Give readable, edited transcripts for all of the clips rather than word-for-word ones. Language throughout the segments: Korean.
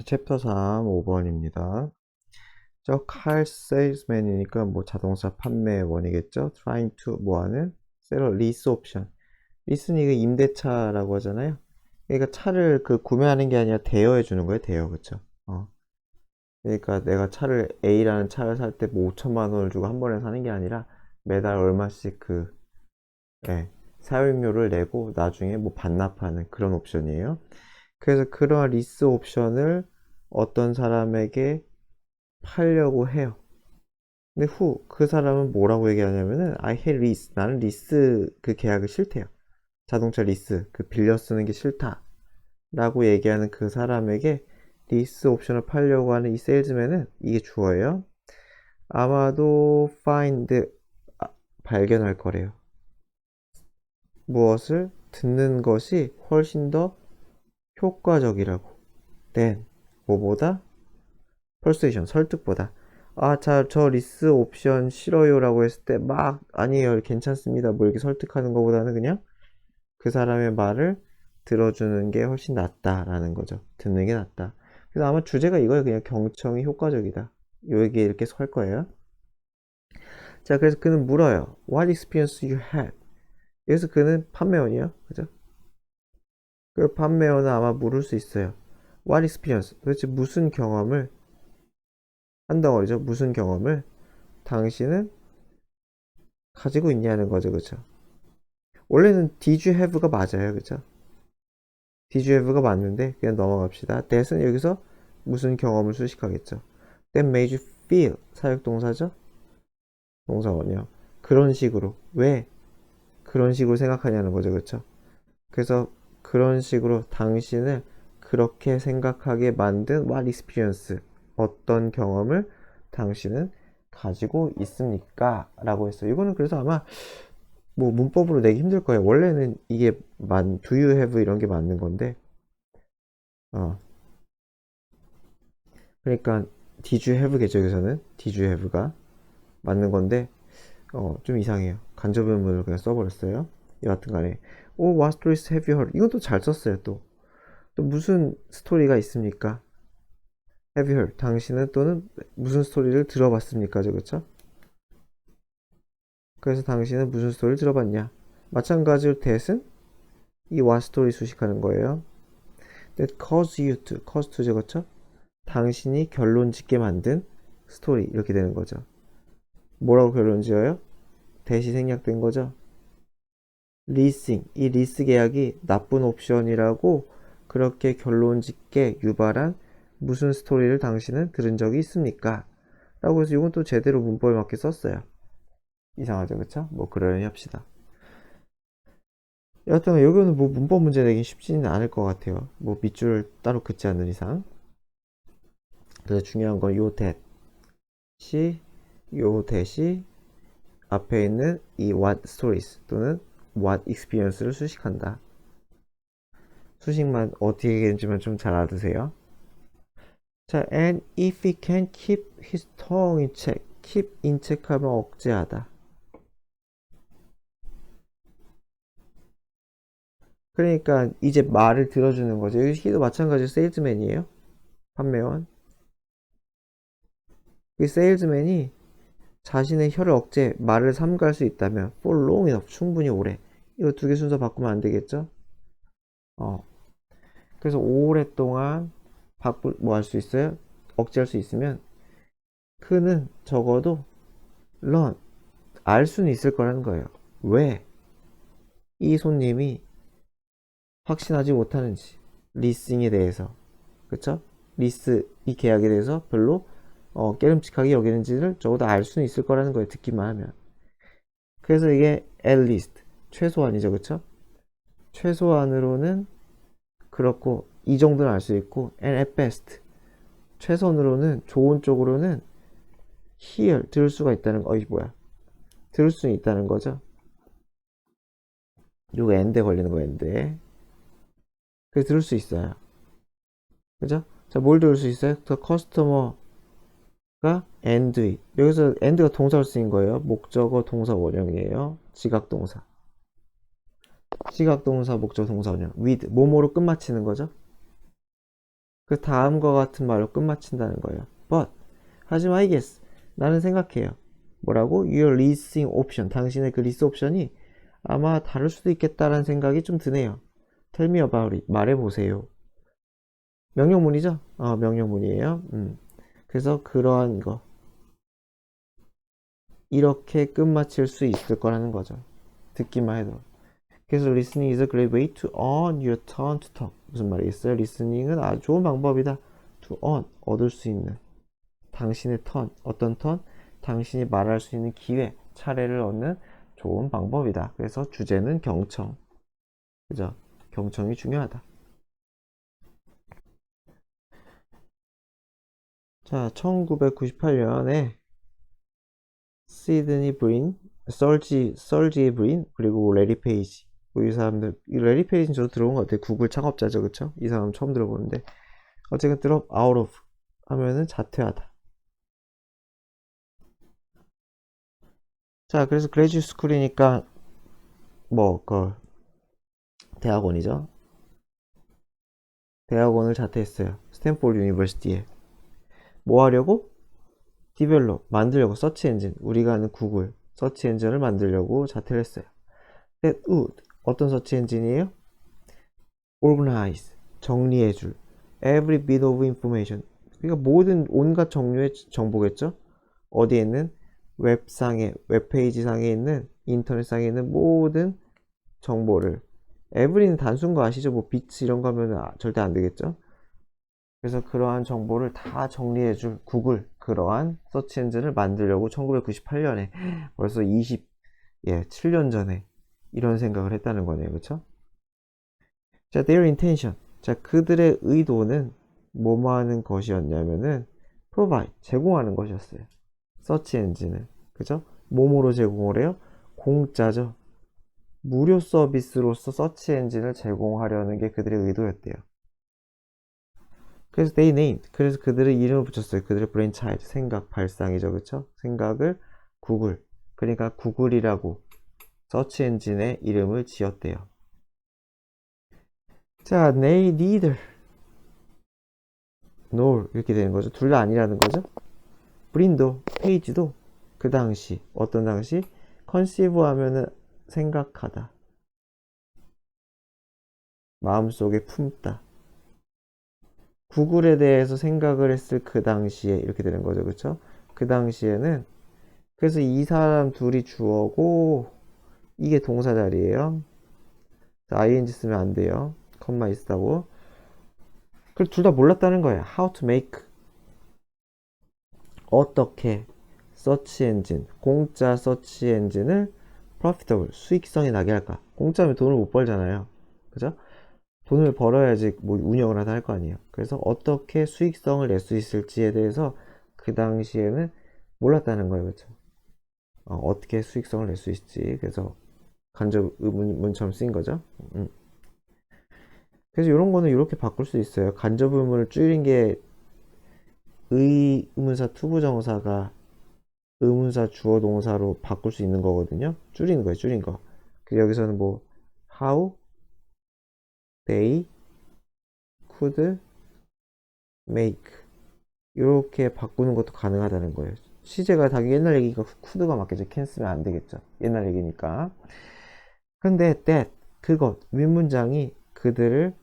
챕터 3, 5번입니다. 저 car salesman이니까 뭐 자동차 판매원이겠죠? trying to 뭐하는? sell a lease option. lease는 이거 임대차라고 하잖아요. 그러니까 차를 그 구매하는 게 아니라 대여해 주는 거예요, 대여. 그쵸? 그러니까 내가 차를 A라는 차를 살 때 뭐 5천만 원을 주고 한 번에 사는 게 아니라 매달 얼마씩 예, 사용료를 내고 나중에 뭐 반납하는 그런 옵션이에요. 그래서 그러한 리스 옵션을 어떤 사람에게 팔려고 해요. 근데 그 사람은 뭐라고 얘기하냐면은 I hate lease. 나는 리스 그 계약을 싫대요. 자동차 리스 그 빌려 쓰는 게 싫다 라고 얘기하는 그 사람에게 리스 옵션을 팔려고 하는 이 세일즈맨은 이게 주어예요. 아마도 find 발견할 거래요. 무엇을 듣는 것이 훨씬 더 효과적이라고. than 뭐보다 persuasion 설득보다 저 리스 옵션 싫어요 라고 했을 때 막 아니에요 괜찮습니다 뭐 이렇게 설득하는 것보다는 그냥 그 사람의 말을 들어주는 게 훨씬 낫다라는 거죠. 듣는 게 낫다. 그래서 아마 주제가 이거예요. 그냥 경청이 효과적이다. 요 얘기 이렇게 할 거예요. 자, 그래서 그는 물어요. What experience you had? 그래서 그는 판매원이요. 그죠? 그 판매원은 아마 물을 수 있어요. What experience? 도대체 무슨 경험을 한 덩어리죠. 무슨 경험을 당신은 가지고 있냐는 거죠. 그죠? 원래는 did you have가 맞아요. 그죠? did you have가 맞는데 그냥 넘어갑시다. that은 여기서 무슨 경험을 수식하겠죠. That made you feel 사역동사죠. 동사원이요. 그런 식으로 왜 그런 식으로 생각하냐는 거죠. 그렇죠? 그래서 그런 식으로 당신을 그렇게 생각하게 만든 what experience 어떤 경험을 당신은 가지고 있습니까? 라고 했어요. 이거는 그래서 아마 뭐 문법으로 내기 힘들 거예요. 원래는 이게 do you have 이런 게 맞는 건데 어 그러니까 did you have겠죠. 여기서는 did you have가 맞는 건데 좀 이상해요. 간접 의문을 그냥 써버렸어요. 여하튼 간에 what stories have you heard? 이것도 잘 썼어요. 또 무슨 스토리가 있습니까? have you heard? 당신은 또는 무슨 스토리를 들어봤습니까? 그렇죠? 그래서 당신은 무슨 스토리를 들어봤냐? 마찬가지로 that은 이 what story 수식하는 거예요. that cause you to, cause to죠. 그렇죠? 당신이 결론 짓게 만든 스토리 이렇게 되는 거죠. 뭐라고 결론 지어요? that이 생략된 거죠. 리싱, 이 리스 계약이 나쁜 옵션이라고 그렇게 결론 짓게 유발한 무슨 스토리를 당신은 들은 적이 있습니까? 라고 해서 이건 또 제대로 문법에 맞게 썼어요. 이상하죠, 그쵸? 뭐 그러려니 합시다. 여하튼 여기는 뭐 문법 문제 내긴 쉽지는 않을 것 같아요. 뭐 밑줄을 따로 긋지 않는 이상. 그래서 중요한 건 요 that이 요 that이 앞에 있는 이 what stories 또는 what experience를 수식한다. 수식만 어떻게 되는지만 좀 잘 알아두세요. 자, and if he can keep his tongue in check. keep in check 하면 억제하다. 그러니까 이제 말을 들어주는 거죠. 여기도 마찬가지로 세일즈맨이에요. 판매원. 이 세일즈맨이 자신의 혀를 말을 삼가할 수 있다면 for long enough, 충분히 오래. 이거 두 개 순서 바꾸면 안 되겠죠? 어. 그래서 오랫동안 뭐 할 수 있어요? 억제할 수 있으면 그는 적어도 learn, 알 수는 있을 거라는 거예요. 왜? 이 손님이 확신하지 못하는지 리싱에 대해서 그쵸? 리스 이 계약에 대해서 별로 깨름칙하게 여기는지를 적어도 알 수는 있을 거라는 거예요. 듣기만 하면. 그래서 이게 at least 최소한이죠. 그쵸? 최소한으로는 그렇고 이 정도는 알 수 있고 and at best 최선으로는 좋은 쪽으로는 hear 들을 수가 있다는 거. 뭐야? 들을 수는 있다는 거죠. 요거 end에 걸리는 거 end에. 그래서 들을 수 있어요. 그죠? 자, 뭘 들을 수 있어요? 더 커스터머가 and it. 여기서 and가 동사로 쓰인 거예요. 목적어 동사 원형이에요. 지각 동사. 지각 동사 목적 동사 원형. with 뭐뭐로 끝마치는 거죠. 그 다음과 같은 말로 끝마친다는 거예요. But 하지만 I guess 나는 생각해요. 뭐라고? Your leasing option 당신의 그 리스 옵션이 아마 다를 수도 있겠다라는 생각이 좀 드네요. Tell me about it 말해보세요. 명령문이죠? 명령문이에요. 그래서 그러한 거 이렇게 끝마칠 수 있을 거라는 거죠. 듣기만 해도. 그래서 listening is a great way to earn your turn to talk. 무슨 말이겠어요? listening은 아주 좋은 방법이다. to earn, 얻을 수 있는. 당신의 turn, 어떤 turn? 당신이 말할 수 있는 기회, 차례를 얻는 좋은 방법이다. 그래서 주제는 경청. 그죠? 경청이 중요하다. 자, 1998년에 시드니 브린, 설지 브린, 그리고 레리 페이지. 이 사람들, 이 레리 페이지는 저도 들어본 것 같아요. 구글 창업자죠, 그쵸? 이 사람 처음 들어보는데. 어쨌든 drop out of 하면은 자퇴하다. 자, 그래서 graduate school이니까 대학원이죠. 대학원을 자퇴했어요. 스탠포드 유니버시티에. 뭐 하려고? 디벨롭, 만들려고. 서치 엔진, 우리가 아는 구글 서치 엔진을 만들려고 자퇴를 했어요. that would, 어떤 서치 엔진이에요? organize, 정리해줄 every bit of information, 그러니까 모든 온갖 종류의 정보겠죠. 어디에 있는 웹상에, 웹페이지 상에 있는, 인터넷 상에 있는 모든 정보를. every는 단순 거 아시죠? 뭐 비츠 이런 거 하면 절대 안 되겠죠. 그래서 그러한 정보를 다 정리해줄 구글, 그러한 서치 엔진을 만들려고 1998년에 벌써 7년 전에 이런 생각을 했다는 거네요. 그쵸? 자, their intention. 자, 그들의 의도는 뭐뭐 하는 것이었냐면은 provide, 제공하는 것이었어요. 서치 엔진을. 그죠? 뭐뭐로 제공을 해요? 공짜죠. 무료 서비스로서 서치 엔진을 제공하려는 게 그들의 의도였대요. 그래서 they named, 그래서 그들의 이름을 붙였어요. 그들의 브랜차이즈, 생각, 발상이죠. 그쵸? 생각을 구글, 그러니까 구글이라고 서치 엔진의 이름을 지었대요. 자, they neither nor 이렇게 되는 거죠. 둘 다 아니라는 거죠. 브린도, 페이지도 그 당시, 어떤 당시? conceive 하면은 생각하다, 마음속에 품다. 구글에 대해서 생각을 했을 그 당시에 이렇게 되는 거죠. 그쵸? 그 당시에는, 그래서 이 사람 둘이 주어고 이게 동사 자리예요. ing 쓰면 안 돼요. 컴마 있다고. 그리고 둘 다 몰랐다는 거예요. how to make, 어떻게 서치 엔진, 공짜 서치 엔진을 profitable, 수익성이 나게 할까. 공짜면 돈을 못 벌잖아요. 그죠? 돈을 벌어야지 뭐 운영을 하다 할 거 아니에요. 그래서 어떻게 수익성을 낼 수 있을지에 대해서 그 당시에는 몰랐다는 거예요. 그렇죠? 어떻게 수익성을 낼 수 있을지. 그래서 간접 의문처럼 쓰인 거죠. 그래서 이런 거는 이렇게 바꿀 수 있어요. 간접 의문을 줄인 게 의문사 투부정사가 의문사 주어 동사로 바꿀 수 있는 거거든요. 줄이는 거예요. 줄인 거. 여기서는 뭐 how they could make 이렇게 바꾸는 것도 가능하다는 거예요. 시제가 당연히 옛날 얘기니까 could가 맞겠죠. can 쓰면 안 되겠죠. 옛날 얘기니까. 근데 that, 그것, 윗문장이 그들을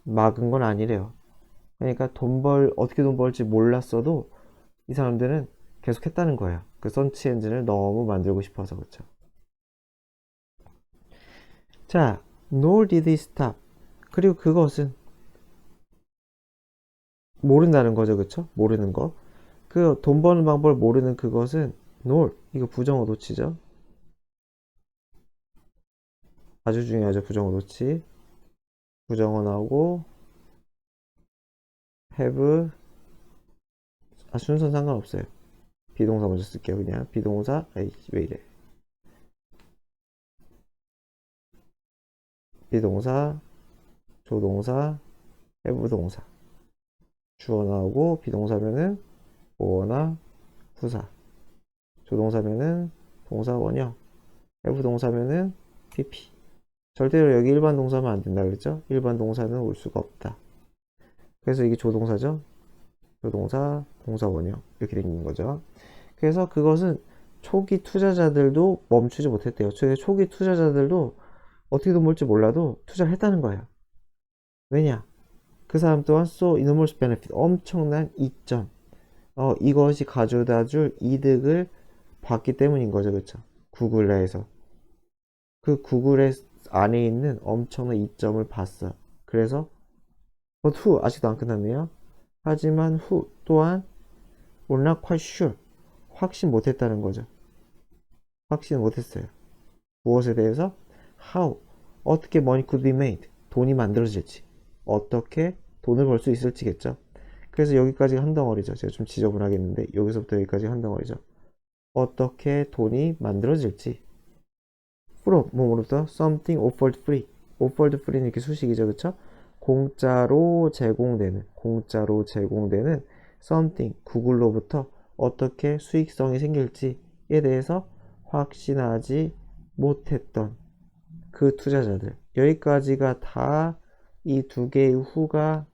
막은 건 아니래요. 그러니까 어떻게 돈 벌지 몰랐어도 이 사람들은 계속 했다는 거예요. 그 서치 엔진을 너무 만들고 싶어서. 그렇죠. 자, nor did he stop. 그리고 그것은 모른다는 거죠. 그쵸? 모르는 거. 그 돈 버는 방법을 모르는 그것은 nor, 이거 부정어 놓치죠. 아주 중요하죠. 부정어 놓치. 부정어 나오고 have, 순서는 상관없어요. 비동사 먼저 쓸게요. 그냥 비동사. 에이, 왜 이래. 비동사, 조동사, have 동사. 주어 나오고 비동사면은 뭐나 후사. 조동사면은 동사 원형. have 동사면은 pp. 절대로 여기 일반 동사면 안 된다 그랬죠? 일반 동사는 올 수가 없다. 그래서 이게 조동사죠. 조동사, 동사 원형 이렇게 생긴 거죠. 그래서 그것은 초기 투자자들도 멈추지 못했대요. 초기 투자자들도 어떻게 돈 벌지 몰라도 투자를 했다는 거예요. 왜냐? 그 사람 또한 so enormous benefit, 엄청난 이점, 이것이 가져다 줄 이득을 봤기 때문인 거죠. 그쵸? 구글 내에서. 그 구글의 안에 있는 엄청난 이점을 봤어요. 그래서 but who 아직도 안 끝났네요. 하지만 who 또한 were not quite sure, 확신 못했다는 거죠. 확신 못했어요. 무엇에 대해서? how, 어떻게 money could be made, 돈이 만들어질지, 어떻게 돈을 벌 수 있을지겠죠. 그래서 여기까지가 한 덩어리죠. 제가 좀 지저분하겠는데 여기서부터 여기까지 한 덩어리죠. 어떻게 돈이 만들어질지. from 뭐로부터 something offered free, offered free는 이렇게 수식이죠. 그쵸? 공짜로 제공되는 something, 구글로부터 어떻게 수익성이 생길지에 대해서 확신하지 못했던 그 투자자들. 여기까지가 다 이 두 개의 후가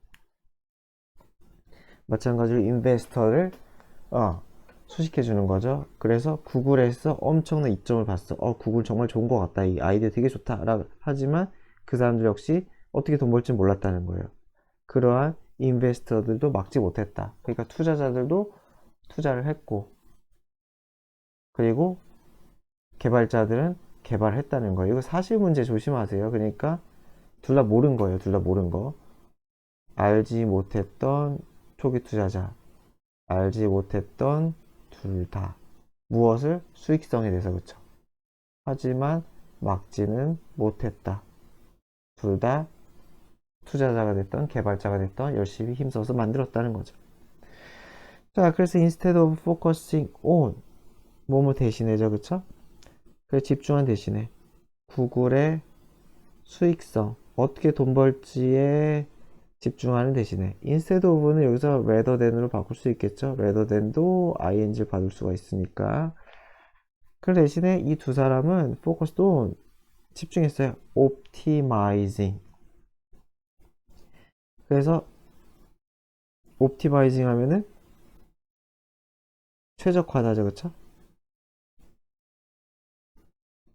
마찬가지로 인베스터를 수식해 주는 거죠. 그래서 구글에서 엄청난 이점을 봤어. 구글 정말 좋은 것 같다. 이 아이디어 되게 좋다. 하지만 그 사람들 역시 어떻게 돈 벌지 몰랐다는 거예요. 그러한 인베스터들도 막지 못했다. 그러니까 투자자들도 투자를 했고, 그리고 개발자들은 개발했다는 거예요. 이거 사실 문제 조심하세요. 그러니까 둘 다 모른 거예요. 둘 다 모른 거. 알지 못했던 초기 투자자, 알지 못했던 둘 다. 무엇을? 수익성에 대해서. 그쵸? 하지만 막지는 못했다. 둘 다 투자자가 됐던 개발자가 됐던 열심히 힘써서 만들었다는 거죠. 자, 그래서 instead of focusing on 뭐뭐 대신해죠. 그쵸? 그래서 집중한 대신에 구글의 수익성, 어떻게 돈 벌지에 집중하는 대신에 instead of는 여기서 rather than으로 바꿀 수 있겠죠. rather than도 ing를 받을 수가 있으니까. 그 대신에 이 두 사람은 focused on 집중했어요. optimizing. 그래서 optimizing 하면은 최적화하죠. 그쵸?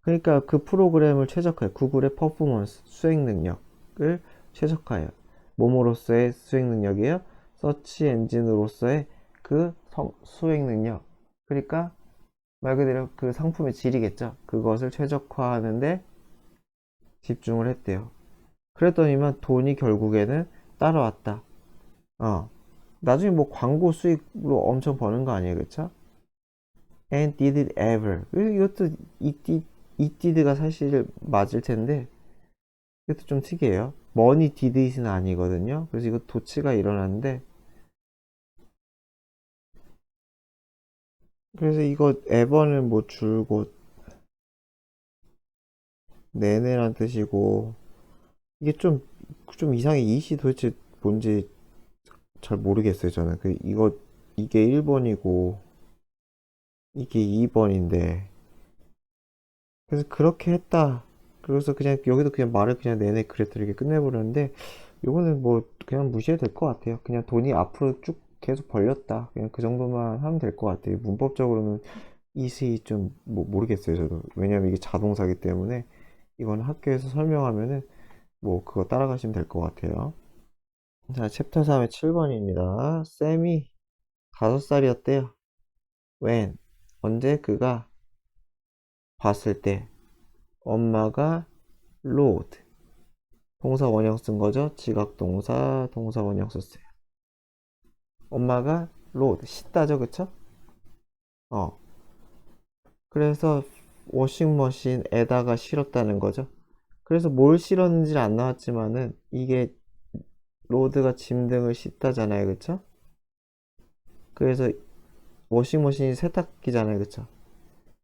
그러니까 그 프로그램을 최적화해요. 구글의 퍼포먼스, 수행 능력을 최적화해요. 뭐뭐로서의 수행 능력이에요? 서치 엔진으로서의 그 수행 능력. 그러니까 말 그대로 그 상품의 질이겠죠. 그것을 최적화하는데 집중을 했대요. 그랬더니만 돈이 결국에는 따라왔다. 나중에 뭐 광고 수익으로 엄청 버는 거 아니에요, 그쵸? And did it ever. 이것도 it did가 사실 맞을 텐데 이것도 좀 특이해요. money did it은 아니거든요. 그래서 이거 도치가 일어났는데, 그래서 이거 ever는 뭐 줄곧 내내란 뜻이고, 이게 좀 이상해. 이시 도대체 뭔지 잘 모르겠어요. 저는 이게 1번이고 이게 2번인데, 그래서 그렇게 했다. 그래서 그냥 여기도 그냥 말을 그냥 내내 그랬다 이렇게 끝내버렸는데, 요거는 뭐 그냥 무시해도 될 것 같아요. 그냥 돈이 앞으로 쭉 계속 벌렸다. 그냥 그 정도만 하면 될 것 같아요. 문법적으로는 이시 좀 뭐 모르겠어요. 저도. 왜냐면 이게 자동사기 때문에 이건 학교에서 설명하면은 뭐 그거 따라가시면 될 것 같아요. 자, 챕터 3의 7번입니다. 쌤이 5살이었대요. when, 언제 그가 봤을 때 엄마가 rode, 동사 원형 쓴 거죠. 지각동사, 동사 원형 썼어요. 엄마가 rode, 씻다죠. 그쵸? 그래서 워싱머신에다가 실었다는 거죠. 그래서 뭘 실었는지 안 나왔지만은 이게 로드가 짐 등을 씻다잖아요. 그쵸? 그래서 워싱머신이 세탁기잖아요. 그쵸?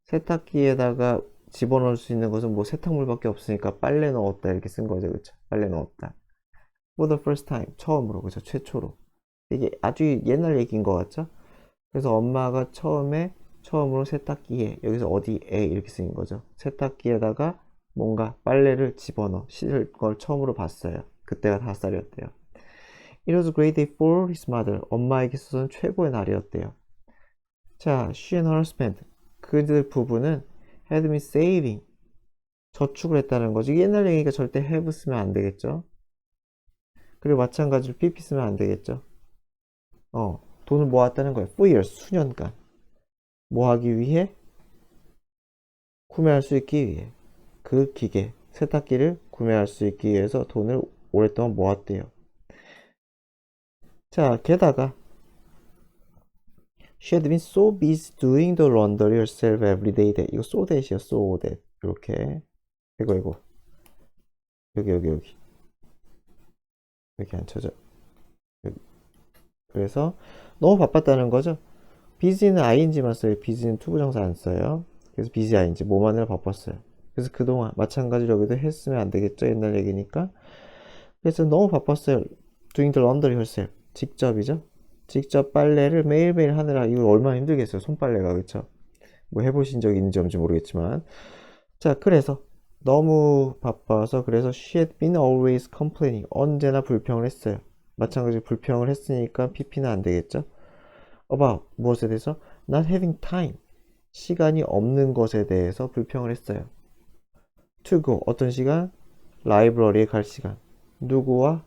세탁기에다가 집어넣을 수 있는 것은 뭐 세탁물밖에 없으니까 빨래 넣었다 이렇게 쓴 거죠. 그쵸? 빨래 넣었다. For the first time, 처음으로. 그쵸? 최초로. 이게 아주 옛날 얘기인 것 같죠? 그래서 엄마가 처음으로 세탁기에, 여기서 어디에 이렇게 쓰인 거죠. 세탁기에다가 뭔가 빨래를 집어넣어 씻을 걸 처음으로 봤어요. 그때가 5살이었대요. It was a great day for his mother. 엄마에게 있어서는 최고의 날이었대요. 자, she and her husband. 그들 부부는 had been saving. 저축을 했다는 거지. 옛날 얘기가 절대 have 쓰면 안 되겠죠. 그리고 마찬가지로 pp 쓰면 안 되겠죠. 돈을 모았다는 거예요. for years, 수년간. 뭐 하기 위해? 구매할 수 있기 위해. 그 기계, 세탁기를 구매할 수 있기 위해서 돈을 오랫동안 모았대요. 자, 게다가 She had been so busy doing the laundry herself every day that 이거 so that이요, so that 이렇게 이거 여기 이렇게 안 쳐져. 여기. 그래서 너무 바빴다는 거죠. busy는 ing만 써요. busy는 투부정사 안 써요. 그래서 busy ing 뭐 하느라 바빴어요. 그래서 그동안 마찬가지로 여기도 했으면 안 되겠죠. 옛날 얘기니까. 그래서 너무 바빴어요. doing the laundry herself. 직접이죠. 직접 빨래를 매일매일 하느라 이거 얼마나 힘들겠어요. 손빨래가. 그쵸? 뭐 해보신 적 있는지 없는지 모르겠지만. 자, 그래서 너무 바빠서 그래서 she had been always complaining. 언제나 불평을 했어요. 마찬가지로 불평을 했으니까 pp는 안 되겠죠. about 무엇에 대해서? not having time. 시간이 없는 것에 대해서 불평을 했어요. to go 어떤 시간? 라이브러리에 갈 시간. 누구와?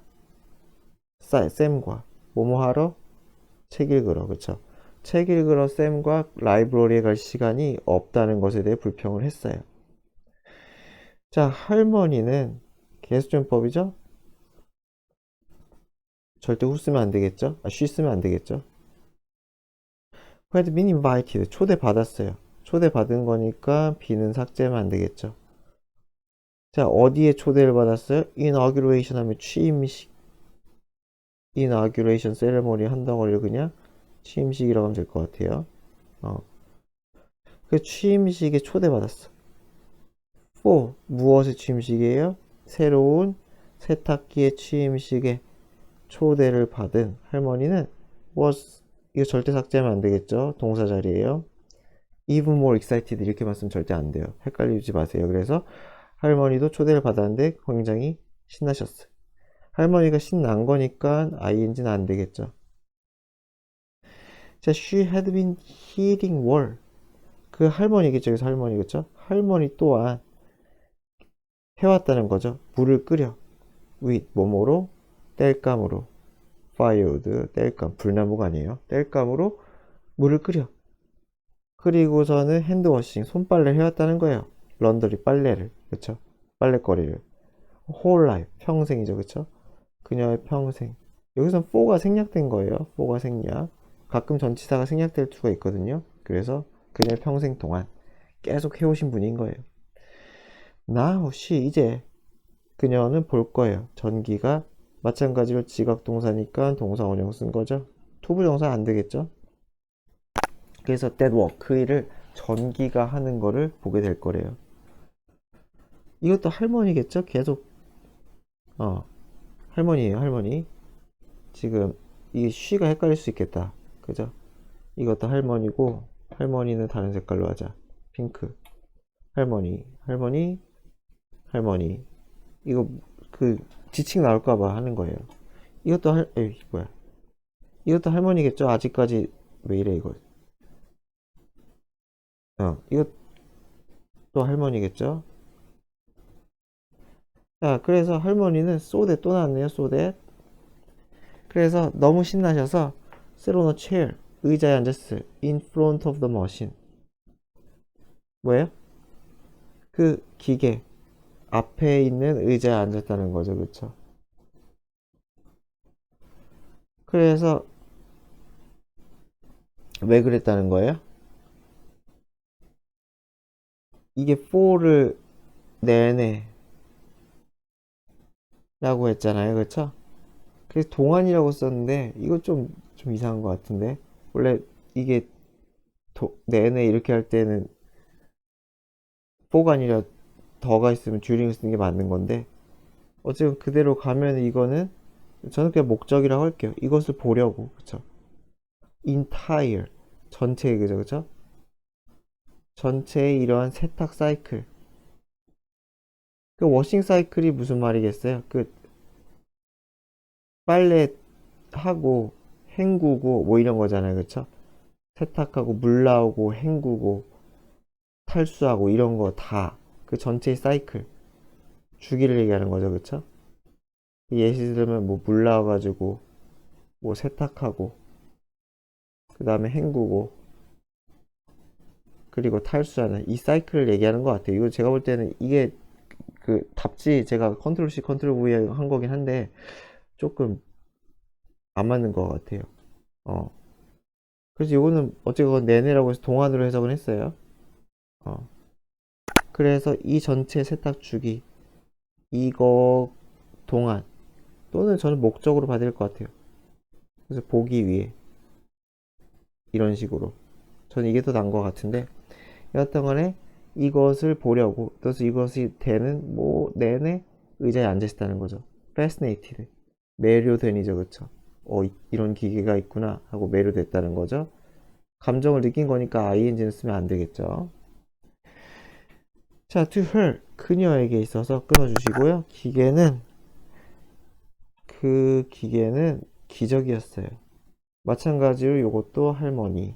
쌤과. 뭐뭐 하러? 책 읽으러. 그쵸? 책 읽으러 쌤과 라이브러리에 갈 시간이 없다는 것에 대해 불평을 했어요. 자, 할머니는 개수정법이죠? 절대 who 쓰면 안 되겠죠? she 쓰면 안 되겠죠? who had been invited. 초대받았어요. 초대받은 거니까 be는 삭제하면 안 되겠죠? 자, 어디에 초대를 받았어요? inauguration 하면 취임식. inauguration ceremony 한 덩어리를 그냥 취임식이라고 하면 될 것 같아요. 그 취임식에 초대받았어. for 무엇의 취임식이에요? 새로운 세탁기의 취임식에 초대를 받은 할머니는 was 이거 절대 삭제하면 안 되겠죠? 동사 자리에요. even more excited 이렇게만 쓰면 절대 안 돼요. 헷갈리지 마세요. 그래서 할머니도 초대를 받았는데 굉장히 신나셨어요. 할머니가 신난 거니까 ing는 안 되겠죠. 자, she had been heating wall. 그 할머니겠죠. 여기서 할머니, 그쵸? 할머니 또한 해왔다는 거죠. 물을 끓여. with 뭐뭐로? 땔감으로. firewood, 땔감. 불나무가 아니에요. 땔감으로 물을 끓여. 그리고서는 핸드워싱, 손빨래를 해왔다는 거예요. 런더리, 빨래를. 그쵸? 빨래거리를. whole life, 평생이죠. 그쵸? 그녀의 평생. 여기서 for가 생략된 거예요. for가 생략. 가끔 전치사가 생략될 수가 있거든요. 그래서 그녀의 평생 동안 계속 해오신 분인 거예요. Now she 이제 그녀는 볼 거예요. 전기가 마찬가지로 지각동사니까 동사 원형 쓴 거죠. 투부정사 안 되겠죠. 그래서 that work 그 일을 전기가 하는 거를 보게 될 거래요. 이것도 할머니겠죠. 계속 할머니예요. 할머니. 지금 이 she가 헷갈릴 수 있겠다. 그죠? 이것도 할머니고 할머니는 다른 색깔로 하자. 핑크. 할머니. 이거 그 지칭 나올까봐 하는 거예요. 이것도 이것도 할머니겠죠? 아직까지 왜 이래 이거? 이것도 할머니겠죠? 자, 그래서 할머니는 쏘대 또 나왔네요. 쏘대. 그래서 너무 신나셔서 sit on a chair 의자에 앉았어요. in front of the machine. 뭐예요? 그 기계 앞에 있는 의자에 앉았다는 거죠. 그쵸? 그래서 왜 그랬다는 거예요? 이게 for를 내내 라고 했잖아요. 그쵸? 그래서 동안이라고 썼는데 이거 좀 이상한 것 같은데 원래 이게 내내 이렇게 할 때는 for가 아니라 더가 있으면 during을 쓰는 게 맞는 건데 어쨌든 그대로 가면 이거는 저는 그냥 목적이라고 할게요. 이것을 보려고. 그쵸? entire 전체 그죠? 그쵸? 전체의 이러한 세탁 사이클. 그 워싱 사이클이 무슨 말이겠어요? 그 빨래 하고 헹구고 뭐 이런 거잖아요. 그쵸? 세탁하고 물 나오고 헹구고 탈수하고 이런 거 다 그 전체의 사이클 주기를 얘기하는 거죠. 그쵸? 예시 들면 뭐 물 나와가지고 뭐 세탁하고 그 다음에 헹구고 그리고 탈수하는 이 사이클을 얘기하는 것 같아요. 이거 제가 볼 때는 이게 그 답지 제가 컨트롤 C 컨트롤 V 한 거긴 한데 조금 안 맞는 것 같아요. 어. 그래서 이거는 어쨌건 내내라고 해서 동안으로 해석은 했어요. 어. 그래서 이 전체 세탁 주기 이거 동안 또는 저는 목적으로 받을 것 같아요. 그래서 보기 위해 이런 식으로 저는 이게 더 나은 것 같은데 여하튼 간에 이것을 보려고 그래서 이것이 되는 뭐 내내 의자에 앉아 있다는 거죠. fascinated 매료된이죠. 그쵸? 이런 기계가 있구나 하고 매료됐다는 거죠. 감정을 느낀 거니까 ing는 쓰면 안 되겠죠. 자, to her 그녀에게 있어서 끊어주시고요. 그 기계는 기적이었어요. 마찬가지로 이것도 할머니.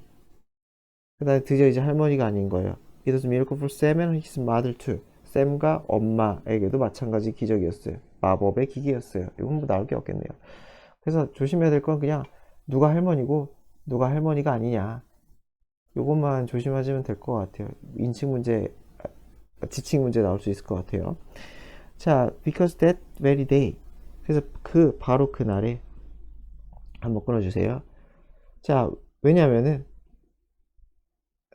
그 다음에 드디어 이제 할머니가 아닌 거예요. It was a miracle for Sam and his mother too. 샘과 엄마에게도 마찬가지 기적이었어요. 마법의 기계였어요. 이건 뭐 나올 게 없겠네요. 그래서 조심해야 될 건 그냥 누가 할머니고 누가 할머니가 아니냐. 요것만 조심하시면 될 것 같아요. 인칭 문제, 지칭 문제 나올 수 있을 것 같아요. 자, because that very day. 그래서 바로 그날에 한번 끊어주세요. 자, 왜냐면은,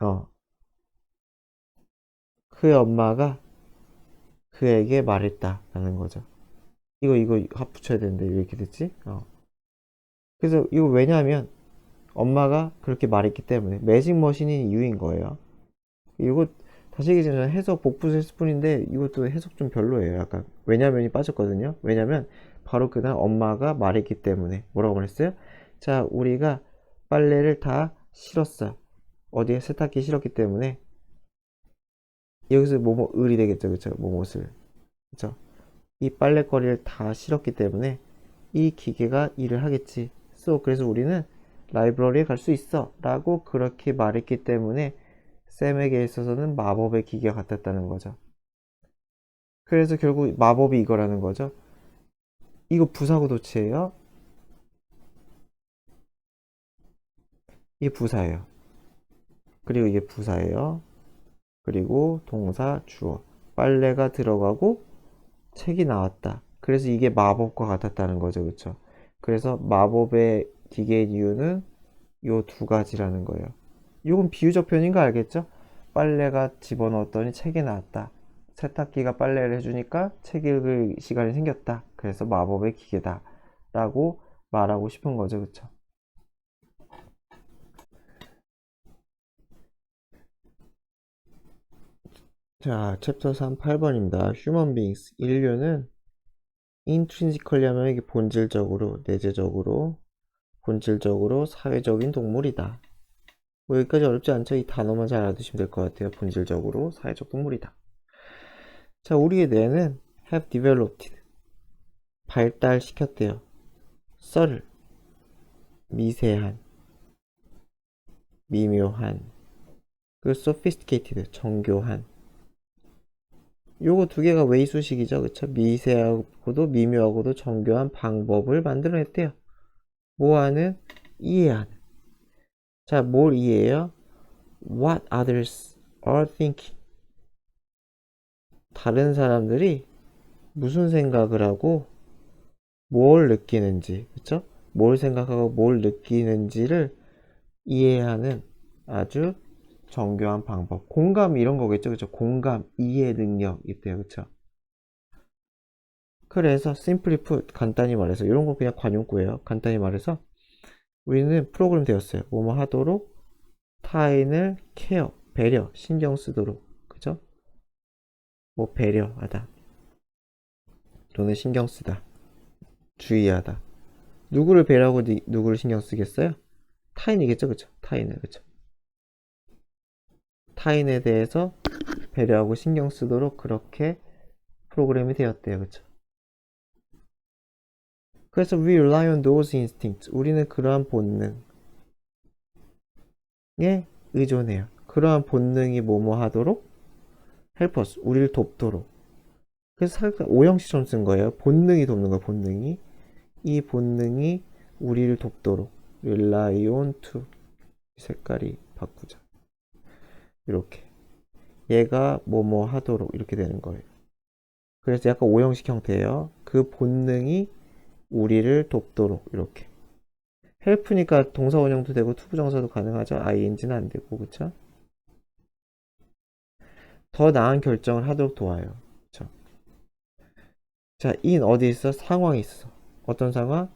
어, 그의 엄마가 그에게 말했다라는 거죠. 이거 합 붙여야 되는데 왜 이렇게 됐지? 그래서 이거 왜냐하면 엄마가 그렇게 말했기 때문에 매직 머신인 이유인 거예요. 이거 다시 얘기 전에 해석 복붙 했을 뿐인데 이것도 해석 좀 별로예요. 약간 왜냐면이 빠졌거든요. 왜냐면 바로 그날 엄마가 말했기 때문에 뭐라고 말했어요? 자, 우리가 빨래를 다 실었어. 어디에 세탁기 실었기 때문에 여기서 뭐뭐 을이 되겠죠. 그쵸? 뭐뭐을. 그쵸? 이 빨래거리를 다 실었기 때문에 이 기계가 일을 하겠지. 그래서 우리는 라이브러리에 갈 수 있어. 라고 그렇게 말했기 때문에 샘에게 있어서는 마법의 기계가 같았다는 거죠. 그래서 결국 마법이 이거라는 거죠. 이거 부사고 도치예요. 이게 부사예요. 그리고 이게 부사예요. 그리고 동사 주어. 빨래가 들어가고 책이 나왔다. 그래서 이게 마법과 같았다는 거죠. 그쵸? 그래서 마법의 기계의 이유는 요 두 가지라는 거예요. 이건 비유적 표현인 거 알겠죠? 빨래가 집어넣었더니 책이 나왔다. 세탁기가 빨래를 해주니까 책 읽을 시간이 생겼다. 그래서 마법의 기계다. 라고 말하고 싶은 거죠. 그쵸? 자, 챕터 3 8번입니다. Human beings. 인류는 intrinsically 하면 이게 본질적으로, 내재적으로, 본질적으로 사회적인 동물이다. 뭐 여기까지 어렵지 않죠? 이 단어만 잘 알아두시면 될 것 같아요. 본질적으로 사회적 동물이다. 자, 우리의 뇌는 have developed. 발달시켰대요. 썰을 미세한, 미묘한, 그 sophisticated, 정교한. 요거 두 개가 왜 이수식이죠, 그쵸? 미세하고도 미묘하고도 정교한 방법을 만들어냈대요. 뭐하는? 이해하는. 자, 뭘 이해해요? What others are thinking. 다른 사람들이 무슨 생각을 하고 뭘 느끼는지, 그쵸? 뭘 생각하고 뭘 느끼는지를 이해하는 아주 정교한 방법. 공감 이런 거겠죠. 그쵸? 공감, 이해 능력 있대요. 그쵸? 그래서 simply put, 간단히 말해서 이런 거 그냥 관용구예요. 간단히 말해서 우리는 프로그램 되었어요. 뭐뭐 하도록 타인을 케어, 배려, 신경 쓰도록. 그죠? 뭐 배려하다. 또는 신경 쓰다. 주의하다. 누구를 배려하고 누구를 신경 쓰겠어요? 타인이겠죠. 그쵸? 타인을. 그쵸? 타인에 대해서 배려하고 신경 쓰도록 그렇게 프로그램이 되었대요. 그쵸? 그래서 we rely on those instincts. 우리는 그러한 본능에 의존해요. 그러한 본능이 뭐뭐 하도록? help us. 우리를 돕도록. 그래서 살짝 오형식처럼 쓴 거예요. 본능이 돕는 거예요. 본능이. 이 본능이 우리를 돕도록. rely on to. 색깔이 바꾸자. 이렇게. 얘가 뭐뭐 하도록 이렇게 되는 거예요. 그래서 약간 오형식 형태예요. 그 본능이 우리를 돕도록 이렇게. help니까 동사 원형도 되고 투부정사도 가능하죠. ing는 안 되고 그쵸? 더 나은 결정을 하도록 도와요. 그쵸? 자, in 어디 있어? 상황이 있어. 어떤 상황?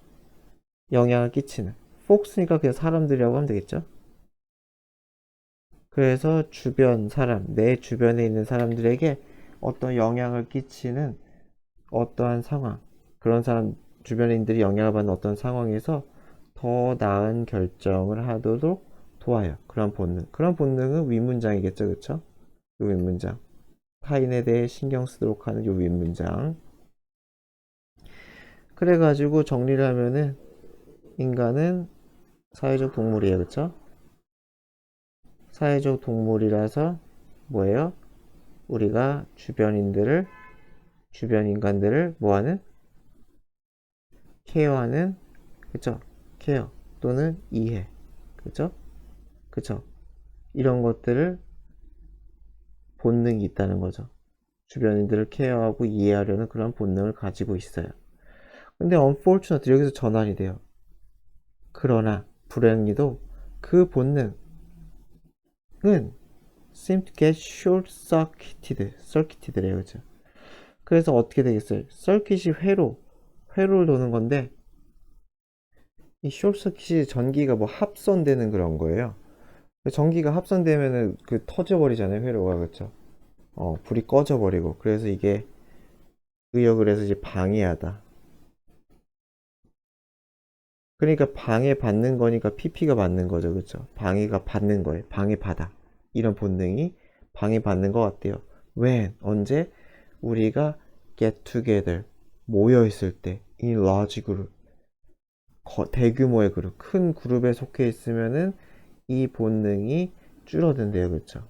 영향을 끼치는. folks니까 그냥 사람들이라고 하면 되겠죠? 그래서 주변 사람, 내 주변에 있는 사람들에게 어떤 영향을 끼치는 어떠한 상황, 그런 사람, 주변인들이 영향을 받는 어떤 상황에서 더 나은 결정을 하도록 도와요. 그런 본능. 그런 본능은 윗문장이겠죠, 그쵸? 요 윗문장. 타인에 대해 신경 쓰도록 하는 요 윗문장. 그래가지고 정리를 하면은 인간은 사회적 동물이에요, 그쵸? 사회적 동물이라서 뭐예요? 우리가 주변 인간들을 뭐하는? 케어하는, 그쵸? 케어 또는 이해, 그쵸? 그쵸? 이런 것들을 본능이 있다는 거죠. 주변인들을 케어하고 이해하려는 그런 본능을 가지고 있어요. 근데 unfortunately 여기서 전환이 돼요. 그러나 불행히도 그 본능은 seem to get circuited래요, 그죠? 그래서 어떻게 되겠어요? 서킷이 회로를 도는 건데 이 숏서킷이 전기가 뭐 합선되는 그런 거예요. 전기가 합선되면은 그 터져버리잖아요, 회로가. 그쵸? 불이 꺼져버리고. 그래서 이게 의역을 해서 이제 방해하다. 그러니까 방해받는 거니까 PP가 맞는 거죠. 그쵸? 방해가 받는 거예요. 방해받아. 이런 본능이 방해받는 것 같아요. when? 언제? 우리가 get together. 모여있을 때. in large group. 대규모의 그룹. 큰 그룹에 속해 있으면은 이 본능이 줄어든대요. 그쵸?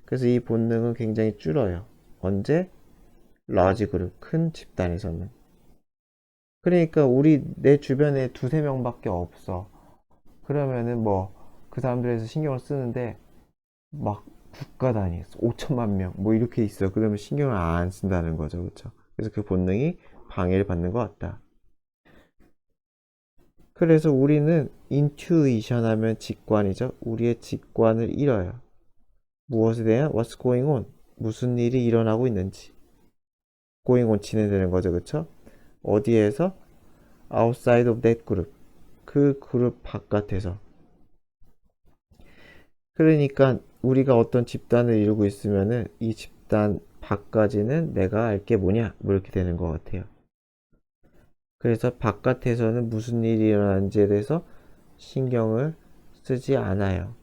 그래서 이 본능은 굉장히 줄어요. 언제? large 그룹. 큰 집단에서는. 그러니까 내 주변에 두세 명밖에 없어. 그러면은 뭐 그 사람들에서 신경을 쓰는데 막 국가 단위 5천만 명 뭐 이렇게 있어. 그러면 신경을 안 쓴다는 거죠. 그렇죠? 그래서 그 본능이 방해를 받는 것 같다. 그래서 우리는 intuition 하면 직관이죠. 우리의 직관을 잃어요. 무엇에 대한? What's going on? 무슨 일이 일어나고 있는지. going on 진행되는 거죠. 그렇죠? 어디에서? outside of that group. 그 그룹 바깥에서. 그러니까 우리가 어떤 집단을 이루고 있으면은 이 집단 밖까지는 내가 알 게 뭐냐? 뭐 이렇게 되는 것 같아요. 그래서 바깥에서는 무슨 일이 일어나는지에 대해서 신경을 쓰지 않아요.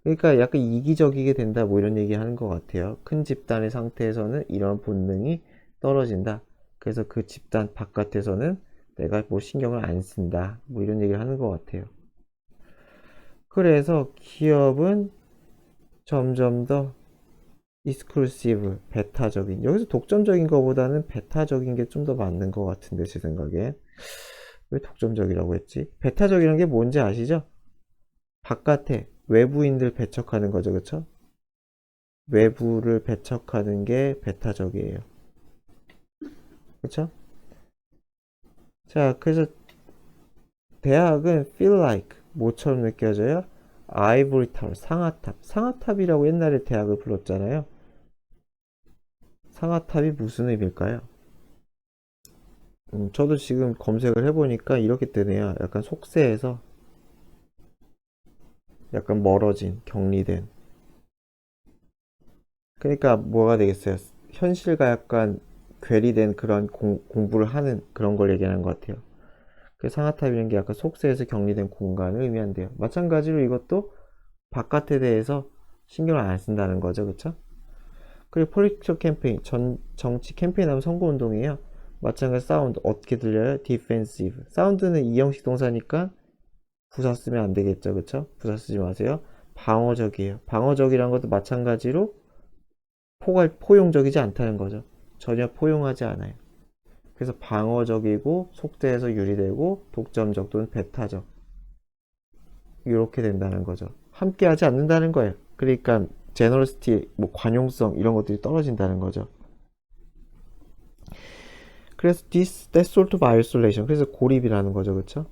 그러니까 약간 이기적이게 된다 뭐 이런 얘기 하는 것 같아요. 큰 집단의 상태에서는 이런 본능이 떨어진다. 그래서 그 집단 바깥에서는 내가 뭐 신경을 안 쓴다. 뭐 이런 얘기를 하는 것 같아요. 그래서 기업은 점점 더 익스클루시브, 배타적인. 여기서 독점적인 것보다는 배타적인 게 좀 더 맞는 것 같은데, 제 생각에. 왜 독점적이라고 했지? 배타적이라는 게 뭔지 아시죠? 바깥에 외부인들 배척하는 거죠, 그쵸? 외부를 배척하는 게 배타적이에요. 그쵸? 자, 그래서 대학은 feel like 뭐처럼 느껴져요? 아이보리 타워, 상아탑. 상아탑이라고 옛날에 대학을 불렀잖아요. 상아탑이 무슨 의미일까요? 저도 지금 검색을 해보니까 이렇게 뜨네요. 약간 속세에서 약간 멀어진, 격리된. 그러니까 뭐가 되겠어요? 현실과 약간 괴리된 그런 공부를 하는 그런 걸 얘기하는 것 같아요. 그 상아탑이라는 게 약간 속세에서 격리된 공간을 의미한대요. 마찬가지로 이것도 바깥에 대해서 신경을 안 쓴다는 거죠. 그쵸? 그리고 폴리티컬 캠페인, 정치 캠페인 하면 선거운동이에요. 마찬가지 사운드 어떻게 들려요? defensive. 사운드는 이형식 동사니까 부사 쓰면 안 되겠죠, 그쵸? 부사 쓰지 마세요. 방어적이에요. 방어적이란 것도 마찬가지로 포용적이지 않다는 거죠. 전혀 포용하지 않아요. 그래서 방어적이고 속대에서 유리되고 독점적 또는 배타적 이렇게 된다는 거죠. 함께 하지 않는다는 거예요. 그러니까 제너러시티, 뭐 관용성 이런 것들이 떨어진다는 거죠. 그래서 that sort of isolation, 그래서 고립이라는 거죠, 그렇죠?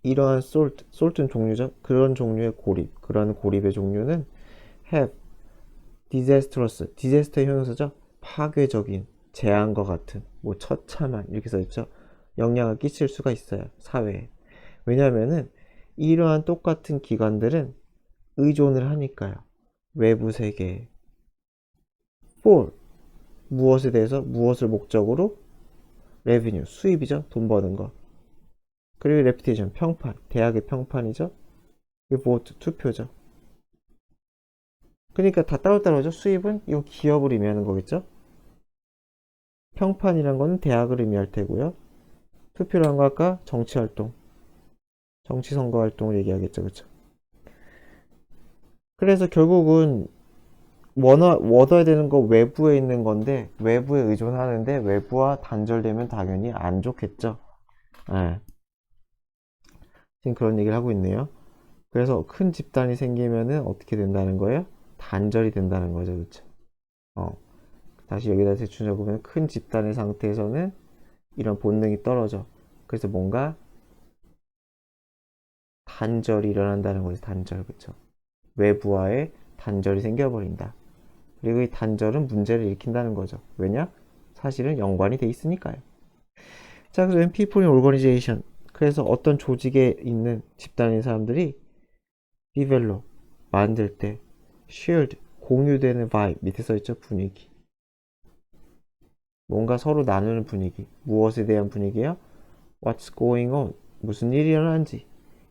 이러한 salt는 종류죠. 그런 종류의 고립, 그런 고립의 종류는 have disastrous, disaster 형용사죠. 파괴적인, 재앙과 같은, 뭐 처참한 이렇게 써있죠. 영향을 끼칠 수가 있어요, 사회에. 왜냐하면은 이러한 똑같은 기관들은 의존을 하니까요. 외부 세계에. for 무엇에 대해서 무엇을 목적으로 revenue 수입이죠. 돈 버는 거. 그리고 reputation 평판 대학의 평판이죠. 그리고 vote 투표죠. 그러니까 다 따로따로죠. 수입은 이거 기업을 의미하는 거겠죠. 평판이란 거는 대학을 의미할 테고요. 투표란 거 아까 정치활동 정치 선거 활동을 얘기하겠죠. 그쵸? 그래서 결국은 얻어야 되는 거 외부에 있는 건데 외부에 의존하는데 외부와 단절되면 당연히 안 좋겠죠. 네. 지금 그런 얘기를 하고 있네요. 그래서 큰 집단이 생기면은 어떻게 된다는 거예요? 단절이 된다는 거죠. 그쵸? 다시 여기다 대충 적으면 큰 집단의 상태에서는 이런 본능이 떨어져. 그래서 뭔가 단절이 일어난다는 거죠. 단절. 그쵸? 외부와의 단절이 생겨버린다. 그리고 이 단절은 문제를 일으킨다는 거죠. 왜냐? 사실은 연관이 돼 있으니까요. 자, 그래서 when people in organization, 그래서 어떤 조직에 있는 집단인 사람들이 develop, 만들 때 shared, 공유되는 vibe, 밑에 써있죠. 분위기. 뭔가 서로 나누는 분위기. 무엇에 대한 분위기예요? What's going on? 무슨 일이 일어나는지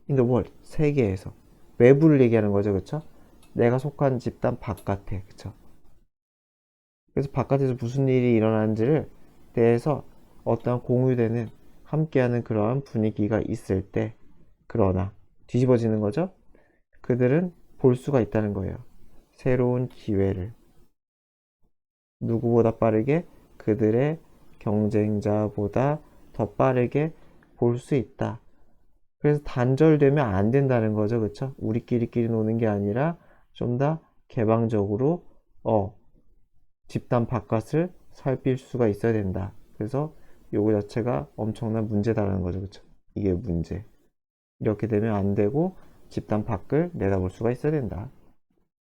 in the world, 세계에서. 외부를 얘기하는 거죠. 그쵸? 내가 속한 집단 바깥에. 그쵸? 그래서 바깥에서 무슨 일이 일어나는지를 대해서 어떠한 공유되는 함께하는 그러한 분위기가 있을 때, 그러나 뒤집어지는 거죠. 그들은 볼 수가 있다는 거예요. 새로운 기회를 누구보다 빠르게, 그들의 경쟁자보다 더 빠르게 볼 수 있다. 그래서 단절되면 안 된다는 거죠. 그쵸? 우리끼리끼리 노는 게 아니라 좀 더 개방적으로 집단 바깥을 살필 수가 있어야 된다. 그래서 요거 자체가 엄청난 문제다라는 거죠. 그쵸? 이게 문제. 이렇게 되면 안 되고 집단 밖을 내다볼 수가 있어야 된다.